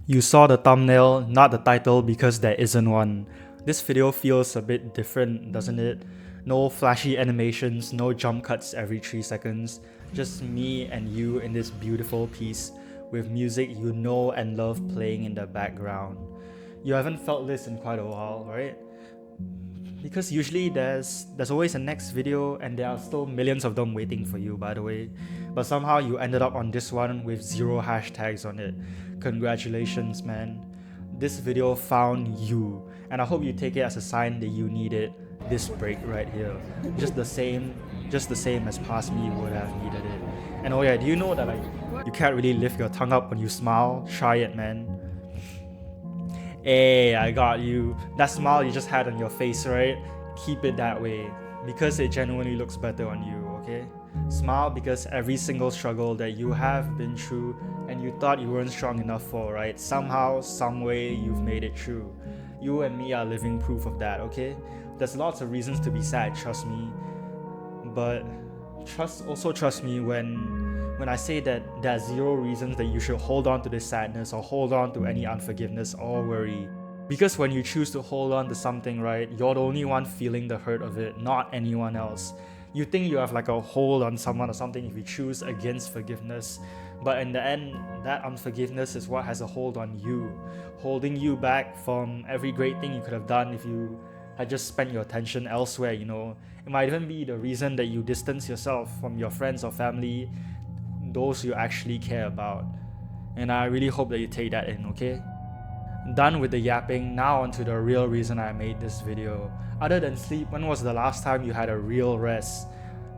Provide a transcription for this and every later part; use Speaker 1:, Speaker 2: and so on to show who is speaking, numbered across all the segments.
Speaker 1: You saw the thumbnail, not the title, because there isn't one. This video feels a bit different, doesn't it? No flashy animations, no jump cuts every 3 seconds. Just me and you in this beautiful piece with music you know and love playing in the background. You haven't felt this in quite a while, right? Because usually there's always a next video and there are still millions of them waiting for you, by the way. But somehow you ended up on this one with 0 hashtags on it. Congratulations, man. This video found you, and I hope you take it as a sign that you needed this break right here. Just the same as past me would have needed it. And oh yeah, do you know that you can't really lift your tongue up when you smile? Try it, man. Hey, I got you. That smile you just had on your face, right? Keep it that way because it genuinely looks better on you, okay? Smile because every single struggle that you have been through and you thought you weren't strong enough for, right? Somehow, some way, you've made it through. You and me are living proof of that, okay? There's lots of reasons to be sad, trust me. But trust me when I say that there's 0 reasons that you should hold on to this sadness or hold on to any unforgiveness or worry. Because when you choose to hold on to something, right, you're the only one feeling the hurt of it, not anyone else. You think you have like a hold on someone or something if you choose against forgiveness, but in the end, that unforgiveness is what has a hold on you, holding you back from every great thing you could have done if you had just spent your attention elsewhere, you know. It might even be the reason that you distance yourself from your friends or family, those you actually care about. And I really hope that you take that in, okay? Done with the yapping, now onto the real reason I made this video. Other than sleep, when was the last time you had a real rest?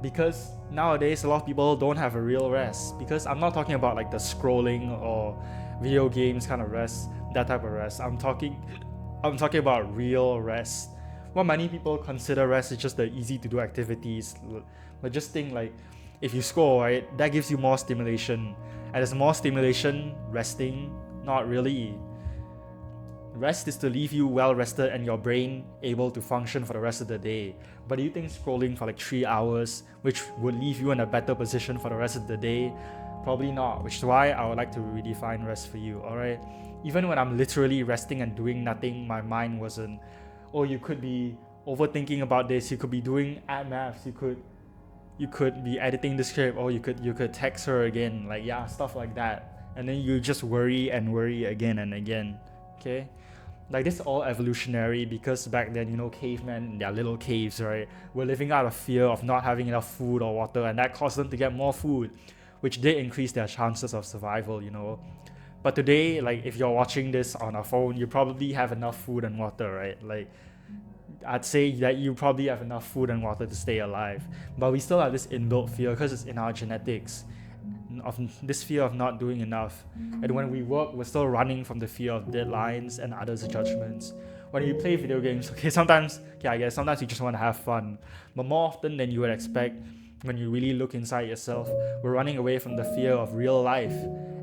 Speaker 1: Because nowadays a lot of people don't have a real rest. Because I'm not talking about like the scrolling or video games kind of rest, that type of rest. I'm talking about real rest. What many people consider rest is just the easy to do activities. But just think like, if you scroll, right, that gives you more stimulation. And there's more stimulation, resting, not really. Rest is to leave you well rested and your brain able to function for the rest of the day. But do you think scrolling for like 3 hours, which would leave you in a better position for the rest of the day? Probably not, which is why I would like to redefine rest for you, alright? Even when I'm literally resting and doing nothing, my mind wasn't. Or you could be overthinking about this, you could be doing ad maths, you could be editing the script, or you could text her again, like yeah, stuff like that. And then you just worry and worry again and again, okay? Like this is all evolutionary because back then, you know, cavemen in their little caves, right, were living out of fear of not having enough food or water, and that caused them to get more food, which did increase their chances of survival, you know. But today, like if you're watching this on a phone, you probably have enough food and water, right? Like I'd say that you probably have enough food and water to stay alive. But we still have this inbuilt fear because it's in our genetics of this fear of not doing enough. And when we work, we're still running from the fear of deadlines and others' judgments. When you play video games, I guess sometimes you just want to have fun. But more often than you would expect, when you really look inside yourself, we're running away from the fear of real life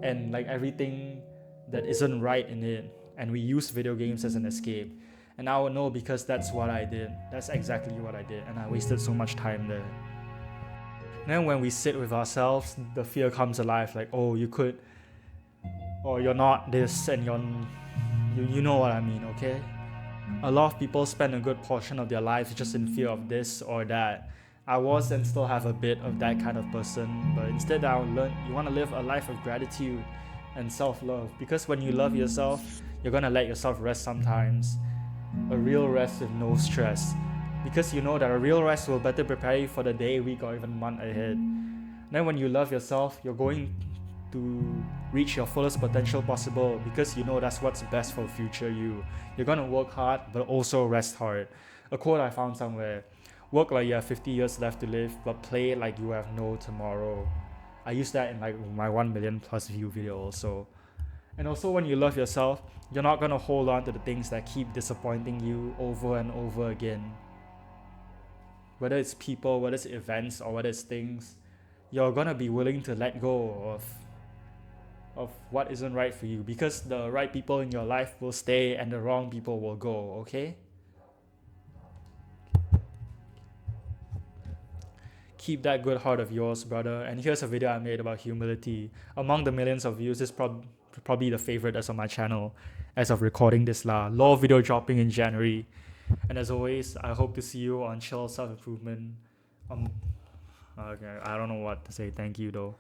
Speaker 1: and like everything that isn't right in it. And we use video games as an escape. And I would know because that's what I did. That's exactly what I did. And I wasted so much time there. And then when we sit with ourselves, the fear comes alive, like, oh, you could, or you're not this, and you know what I mean, okay? A lot of people spend a good portion of their lives just in fear of this or that. I was and still have a bit of that kind of person, but instead I learned you want to live a life of gratitude and self-love, because when you love yourself, you're gonna let yourself rest sometimes. A real rest with no stress. Because you know that a real rest will better prepare you for the day, week, or even month ahead. Then when you love yourself, you're going to reach your fullest potential possible because you know that's what's best for future you. You're gonna work hard, but also rest hard. A quote I found somewhere: work like you have 50 years left to live, but play like you have no tomorrow. I used that in like my 1 million plus view video also. And also when you love yourself, you're not gonna hold on to the things that keep disappointing you over and over again. Whether it's people, whether it's events, or whether it's things, you're gonna be willing to let go of what isn't right for you, because the right people in your life will stay and the wrong people will go, okay? Keep that good heart of yours, brother. And here's a video I made about humility. Among the millions of views, this probably the favorite as on my channel as of recording this lah. Law video dropping in January. And as always, I hope to see you on Chill Self Improvement. Okay, I don't know what to say. Thank you though.